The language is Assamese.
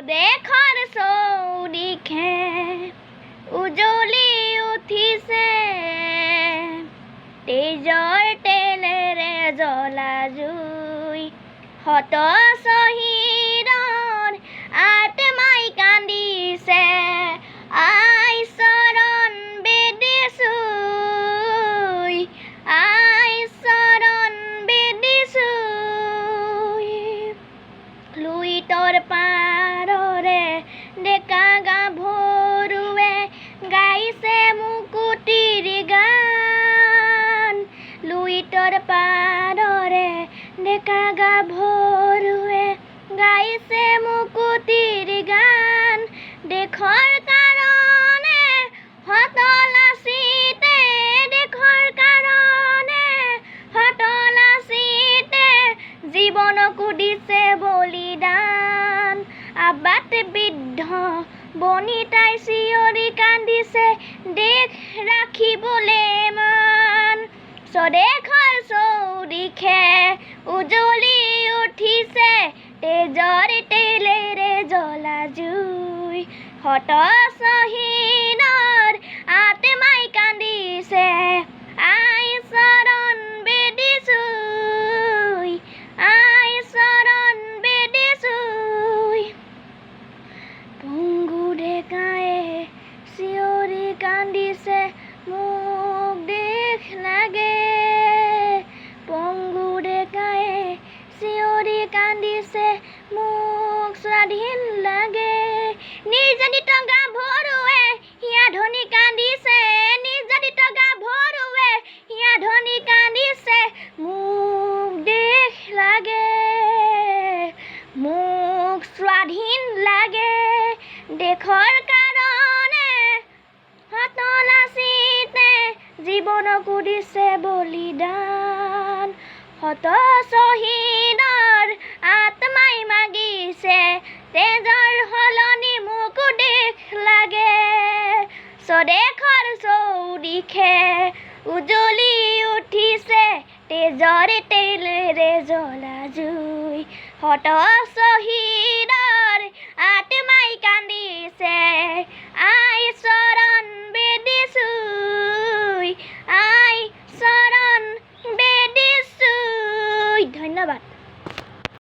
দেশৰ চৌদিশে উজলি উঠিছে তেজৰ তেলেৰে জ্বলা জুই শত শ্বহীদৰ আত্মাই কান্দিছে আই চৰণ বেদিছোঁ আই চৰণ বেদিছোঁ লুইতৰ পাৰৰে ডেকা গাভৰুৱে গাইছে মুকুতিৰ গান লুইতৰ পাৰৰে ডেকা গাভৰুৱে গাইছে মুকুতিৰ গান দেশৰ কাৰণে হতলাচিতে দেশৰ কাৰণে হতলাচিতে জীৱনকো দিছে বলিদান আবাত বৃদ্ধ বনিতাই চিঞৰি কান্দিছে দেশ ৰাখিবলে মান স্বদেশৰ চৌদিশে উজলি উঠিছে তেজৰ তেলেৰে জ্বলা জুই শত শ্বহীদৰ আত্মাই কান্দিছে আই চৰণ বেদিছোঁ আই চৰণ বেদিছোঁ পংগু ডেকায়ে চিঞৰি কান্দিছে মোক দেশ লাগে পংগু ডেকায়ে চিঞৰি কান্দিছে মোক স্বাধীন লাগে নিৰ্যাতিত গাভৰুৱে হিয়া ধনি কান্দিছে নিৰ্যাতিত গাভৰুৱে হিয়া ধনি কান্দিছে মোক দেশ লাগে মোক স্বাধীন লাগে দেশৰ কাৰণে হতলাচিতে জীৱনকো দিছে বলিদান শত শ্বহীদৰ আত্মাই মাগিছে তেজৰ সলনি মোকো দেশ লাগে স্বদেশৰ চৌদিশে উজলি উঠিছে তেজৰ তেলেৰে জ্বলা জুই শত শ্বহীদ